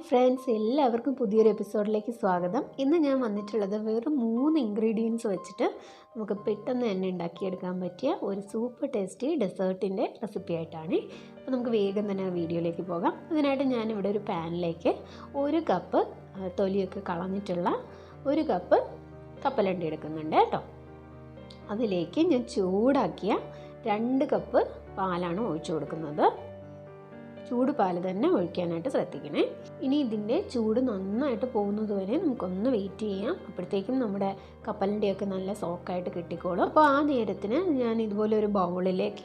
Friends, എല്ലാവർക്കും പുതിയൊരു എപ്പിസോഡിലേക്ക് സ്വാഗതം. ഇന്ന് ഞാൻ വന്നിട്ടുള്ളത് വെറും 3 ഇൻഗ്രീഡിയൻസ് വെച്ചിട്ട് നമുക്ക് പെട്ടെന്ന് തന്നെ ഉണ്ടാക്കിയെടുക്കാൻ പറ്റിയ ഒരു സൂപ്പർ ടേസ്റ്റി ഡെസേർട്ടിൻ്റെ റെസിപ്പി ആയിട്ടാണ്. അപ്പോൾ നമുക്ക് വേഗം തന്നെ ആ വീഡിയോയിലേക്ക് പോകാം. അതിനായിട്ട് ഞാനിവിടെ ഒരു പാനിലേക്ക് 1 കപ്പ് തൊലിയൊക്കെ കളഞ്ഞിട്ടുള്ള 1 കപ്പ് കപ്പലണ്ടി എടുക്കുന്നുണ്ട് കേട്ടോ. അതിലേക്ക് ഞാൻ ചൂടാക്കിയ 2 കപ്പ് പാലാണ് ഒഴിച്ചു കൊടുക്കുന്നത്. ചൂട് പാല് തന്നെ ഒഴിക്കാനായിട്ട് ശ്രദ്ധിക്കണേ. ഇനി ഇതിൻ്റെ ചൂട് നന്നായിട്ട് പോകുന്നത് വരെ നമുക്കൊന്ന് വെയിറ്റ് ചെയ്യാം. അപ്പോഴത്തേക്കും നമ്മുടെ കപ്പലണ്ടിയൊക്കെ നല്ല സോക്കായിട്ട് കിട്ടിക്കോളും. അപ്പോൾ ആ നേരത്തിന് ഞാൻ ഇതുപോലെ ഒരു ബൗളിലേക്ക്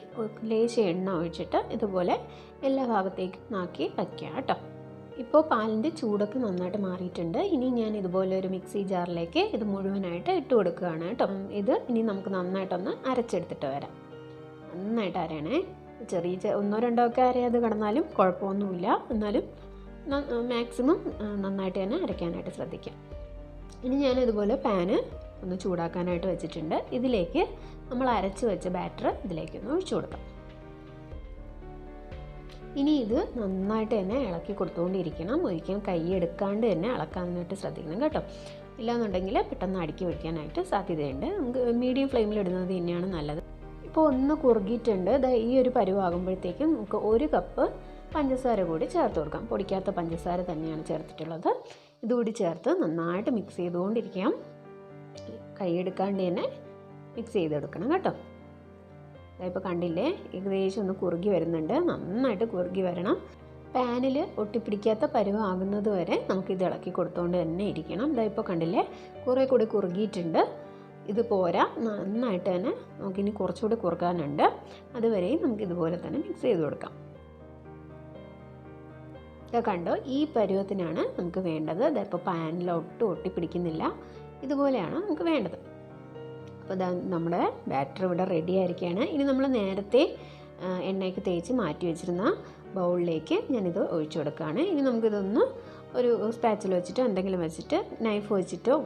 ലേശം എണ്ണ ഒഴിച്ചിട്ട് ഇതുപോലെ എല്ലാ ഭാഗത്തേക്കും ആക്കി വയ്ക്കാം കേട്ടോ. ഇപ്പോൾ പാലിൻ്റെ ചൂടൊക്കെ നന്നായിട്ട് മാറിയിട്ടുണ്ട്. ഇനി ഞാൻ ഇതുപോലെ ഒരു മിക്സി ജാറിലേക്ക് ഇത് മുഴുവനായിട്ട് ഇട്ട് കൊടുക്കുകയാണ് കേട്ടോ. ഇത് ഇനി നമുക്ക് നന്നായിട്ടൊന്ന് അരച്ചെടുത്തിട്ട് വരാം. നന്നായിട്ട് അരയണേ. ചെറിയ 1-2 ഒക്കെ അരയാതെ കിടന്നാലും കുഴപ്പമൊന്നുമില്ല. എന്നാലും മാക്സിമം നന്നായിട്ട് തന്നെ അരയ്ക്കാനായിട്ട് ശ്രദ്ധിക്കാം. ഇനി ഞാനിതുപോലെ പാന് ഒന്ന് ചൂടാക്കാനായിട്ട് വെച്ചിട്ടുണ്ട്. ഇതിലേക്ക് നമ്മൾ അരച്ച് വെച്ച ബാറ്റർ ഇതിലേക്കൊന്ന് ഒഴിച്ചു കൊടുക്കാം. ഇനി ഇത് നന്നായിട്ട് തന്നെ ഇളക്കി കൊടുത്തുകൊണ്ടിരിക്കണം. ഒരിക്കലും കൈ എടുക്കാണ്ട് തന്നെ ഇളക്കാനായിട്ട് ശ്രദ്ധിക്കണം കേട്ടോ. ഇല്ലാന്നുണ്ടെങ്കിൽ പെട്ടെന്ന് അടുക്കി വയ്ക്കാനായിട്ട് സാധ്യതയുണ്ട്. നമുക്ക് മീഡിയം ഫ്ലെയിമിൽ ഇടുന്നത് തന്നെയാണ് നല്ലത്. ഇപ്പോൾ ഒന്ന് കുറുകിയിട്ടുണ്ട്. ഈ ഒരു പരുവാകുമ്പോഴത്തേക്കും നമുക്ക് 1 കപ്പ് പഞ്ചസാര കൂടി ചേർത്ത് കൊടുക്കാം. പൊടിക്കാത്ത പഞ്ചസാര തന്നെയാണ് ചേർത്തിട്ടുള്ളത്. ഇതുകൂടി ചേർത്ത് നന്നായിട്ട് മിക്സ് ചെയ്തുകൊണ്ടിരിക്കാം. കൈയെടുക്കാണ്ട് തന്നെ മിക്സ് ചെയ്തെടുക്കണം കേട്ടോ. ഇപ്പോൾ കണ്ടില്ലേ, ഏകദേശം ഒന്ന് കുറുകി വരുന്നുണ്ട്. നന്നായിട്ട് കുറുകി വരണം. പാനിൽ ഒട്ടിപ്പിടിക്കാത്ത പരുവാകുന്നത് വരെ നമുക്കിത് ഇളക്കി കൊടുത്തുകൊണ്ട് തന്നെ ഇരിക്കണം. ഇപ്പോൾ കണ്ടില്ലേ, കുറേ കൂടി കുറുകിയിട്ടുണ്ട്. ഇത് പോരാ, നന്നായിട്ട് തന്നെ നമുക്കിനി കുറച്ചുകൂടി കുറുക്കാനുണ്ട്. അതുവരെയും നമുക്ക് ഇതുപോലെ തന്നെ മിക്സ് ചെയ്ത് കൊടുക്കാം. കണ്ടോ, ഈ പരുവത്തിനാണ് നമുക്ക് വേണ്ടത്. ഇപ്പോൾ പാനിലൊട്ടും ഒട്ടിപ്പിടിക്കുന്നില്ല. ഇതുപോലെയാണ് നമുക്ക് വേണ്ടത്. അപ്പോൾ നമ്മുടെ ബാറ്റർ ഇവിടെ റെഡി ആയിരിക്കുകയാണ്. ഇനി നമ്മൾ നേരത്തെ എണ്ണയ്ക്ക് തേച്ച് മാറ്റി വെച്ചിരുന്ന ബൗളിലേക്ക് ഞാനിത് ഒഴിച്ചു കൊടുക്കുകയാണ്. ഇനി നമുക്കിതൊന്ന് ഒരു സ്പാച്ചിൽ വെച്ചിട്ടോ എന്തെങ്കിലും വെച്ചിട്ട് നൈഫ് വെച്ചിട്ടോ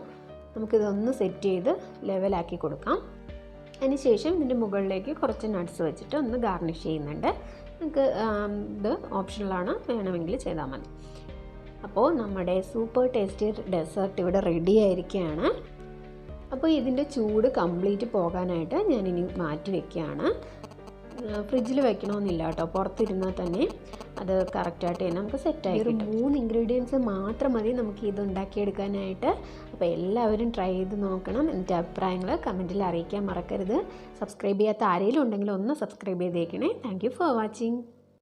നമുക്കിതൊന്ന് സെറ്റ് ചെയ്ത് ലെവലാക്കി കൊടുക്കാം. അതിനുശേഷം ഇതിൻ്റെ മുകളിലേക്ക് കുറച്ച് നട്ട്സ് വെച്ചിട്ട് ഒന്ന് ഗാർണിഷ് ചെയ്യുന്നുണ്ട്. നമുക്ക് ഇത് ഓപ്ഷണലാണ്, വേണമെങ്കിൽ ചെയ്താൽ മതി. അപ്പോൾ നമ്മുടെ സൂപ്പർ ടേസ്റ്റി ഡെസേർട്ട് ഇവിടെ റെഡി ആയിരിക്കുകയാണ്. അപ്പോൾ ഇതിൻ്റെ ചൂട് കംപ്ലീറ്റ് പോകാനായിട്ട് ഞാനിനി മാറ്റി വയ്ക്കുകയാണ്. ഫ്രിഡ്ജിൽ വെക്കണമെന്നില്ല കേട്ടോ. പുറത്തിരുന്നാൽ തന്നെ അത് കറക്റ്റായിട്ട് തന്നെ നമുക്ക് സെറ്റായി കിട്ടും. 3 ഇൻഗ്രീഡിയൻസ് മാത്രം മതി നമുക്ക് ഇത് ഉണ്ടാക്കിയെടുക്കാനായിട്ട്. അപ്പോൾ എല്ലാവരും ട്രൈ ചെയ്ത് നോക്കണം. എന്നിട്ട് അഭിപ്രായങ്ങൾ കമൻറ്റിൽ അറിയിക്കാൻ മറക്കരുത്. സബ്സ്ക്രൈബ് ചെയ്യാത്ത ആരെങ്കിലും ഉണ്ടെങ്കിൽ ഒന്ന് സബ്സ്ക്രൈബ് ചെയ്തേക്കണേ. Thank you for watching.